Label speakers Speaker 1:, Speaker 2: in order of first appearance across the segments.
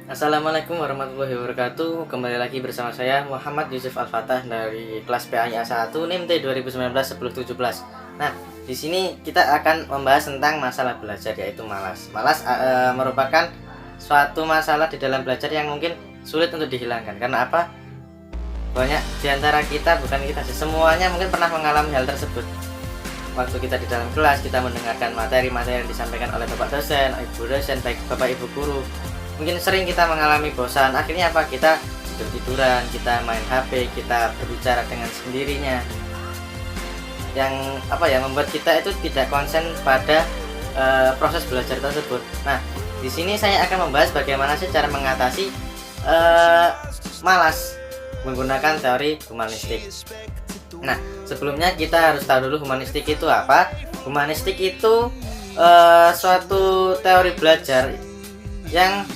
Speaker 1: Assalamualaikum warahmatullahi wabarakatuh. Kembali lagi bersama saya Muhammad Yusuf Al-Fatah dari kelas PAIA 1 NIM T 2019-1017. Nah, di sini kita akan membahas tentang masalah belajar, yaitu malas. Malas merupakan suatu masalah di dalam belajar yang mungkin sulit untuk dihilangkan. Karena apa? Banyak di antara kita, bukan kita sih, semuanya mungkin pernah mengalami hal tersebut. Waktu kita di dalam kelas, kita mendengarkan materi-materi yang disampaikan oleh Bapak dosen, Ibu dosen, baik Bapak Ibu guru. Mungkin sering kita mengalami bosan. Akhirnya apa? Kita tidur-tiduran, kita main HP, kita berbicara dengan sendirinya. Yang membuat kita itu tidak konsen pada proses belajar tersebut. Nah, di sini saya akan membahas bagaimana sih cara mengatasi malas menggunakan teori humanistik. Nah, sebelumnya kita harus tahu dulu humanistik itu apa. Humanistik itu suatu teori belajar yang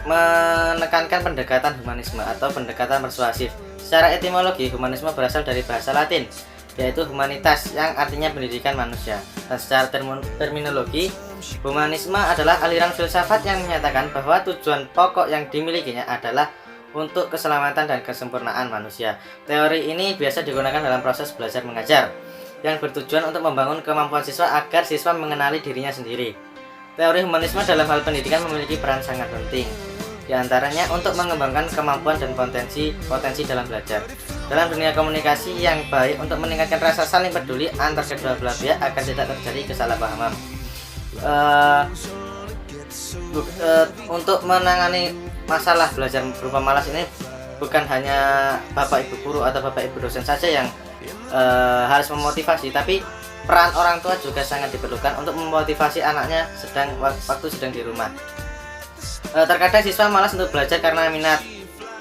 Speaker 1: menekankan pendekatan humanisme atau pendekatan persuasif. Secara etimologi, humanisme berasal dari bahasa Latin, yaitu humanitas yang artinya pendidikan manusia. Dan secara terminologi, humanisme adalah aliran filsafat yang menyatakan bahwa tujuan pokok yang dimilikinya adalah untuk keselamatan dan kesempurnaan manusia. Teori ini biasa digunakan dalam proses belajar mengajar, yang bertujuan untuk membangun kemampuan siswa agar siswa mengenali dirinya sendiri. Teori humanisme dalam hal pendidikan memiliki peran sangat penting, di antaranya untuk mengembangkan kemampuan dan potensi dalam belajar. Dalam dunia komunikasi yang baik, untuk meningkatkan rasa saling peduli antar kedua belah pihak agar tidak terjadi kesalahpahaman. Untuk menangani masalah belajar berupa malas ini, bukan hanya Bapak Ibu guru atau Bapak Ibu dosen saja yang harus memotivasi, tapi peran orang tua juga sangat diperlukan untuk memotivasi anaknya waktu sedang di rumah. Terkadang siswa malas untuk belajar karena minat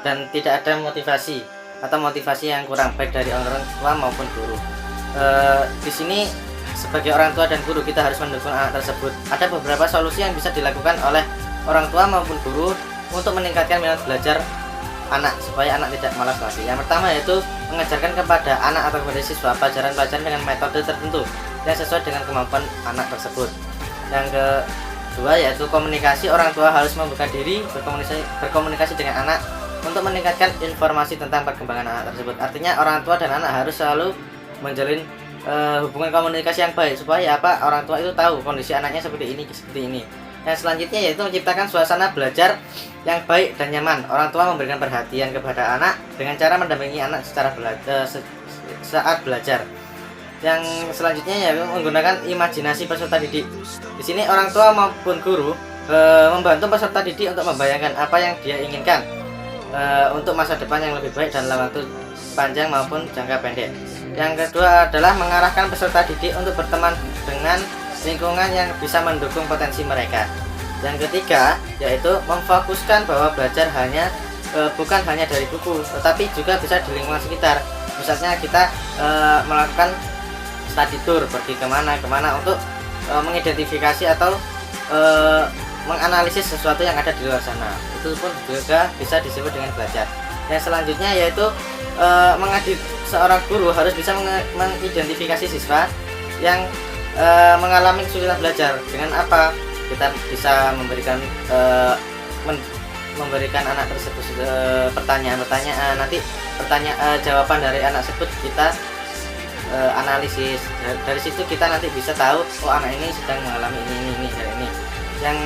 Speaker 1: dan tidak ada motivasi atau motivasi yang kurang baik dari orang tua maupun guru. Di sini sebagai orang tua dan guru, kita harus mendukung anak tersebut. Ada beberapa solusi yang bisa dilakukan oleh orang tua maupun guru untuk meningkatkan minat belajar anak supaya anak tidak malas lagi. Yang pertama yaitu mengajarkan kepada anak atau kepada siswa pelajaran-pelajaran dengan metode tertentu yang sesuai dengan kemampuan anak tersebut. Yang kedua yaitu komunikasi. Orang tua harus membuka diri berkomunikasi dengan anak untuk meningkatkan informasi tentang perkembangan anak tersebut. Artinya orang tua dan anak harus selalu menjalin hubungan komunikasi yang baik supaya orang tua itu tahu kondisi anaknya seperti ini. Yang selanjutnya yaitu menciptakan suasana belajar yang baik dan nyaman. Orang tua memberikan perhatian kepada anak dengan cara mendampingi anak saat belajar. Yang selanjutnya yaitu menggunakan imajinasi peserta didik. Di sini orang tua maupun guru membantu peserta didik untuk membayangkan apa yang dia inginkan untuk masa depan yang lebih baik dalam waktu panjang maupun jangka pendek. Yang kedua adalah mengarahkan peserta didik untuk berteman dengan lingkungan yang bisa mendukung potensi mereka. Yang ketiga yaitu memfokuskan bahwa belajar bukan hanya dari buku, tetapi juga bisa di lingkungan sekitar. Misalnya kita melakukan study tour, pergi kemana untuk mengidentifikasi atau menganalisis sesuatu yang ada di luar sana. Itu pun juga bisa disebut dengan belajar. Yang selanjutnya yaitu seorang guru harus bisa mengidentifikasi siswa yang mengalami kesulitan belajar. Dengan apa? Kita bisa memberikan anak tersebut pertanyaan-pertanyaan. Nanti jawaban dari anak tersebut kita analisis. Dari situ kita nanti bisa tahu anak ini sedang mengalami ini. Yang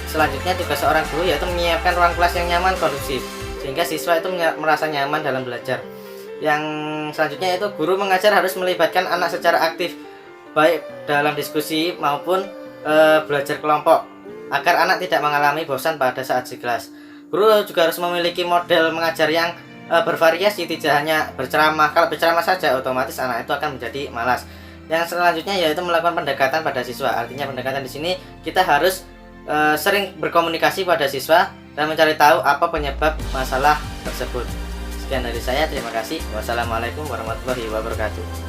Speaker 1: selanjutnya tugas seorang guru yaitu menyiapkan ruang kelas yang nyaman, kondusif, sehingga siswa itu merasa nyaman dalam belajar. Yang selanjutnya yaitu guru mengajar harus melibatkan anak secara aktif, baik dalam diskusi maupun belajar kelompok, agar anak tidak mengalami bosan pada saat di kelas. Guru juga harus memiliki model mengajar yang bervariasi, tidak hanya berceramah. Kalau berceramah saja otomatis anak itu akan menjadi malas. Yang selanjutnya yaitu melakukan pendekatan pada siswa. Artinya pendekatan di sini kita harus sering berkomunikasi pada siswa dan mencari tahu apa penyebab masalah tersebut. Sekian dari saya, terima kasih. Wassalamualaikum warahmatullahi wabarakatuh.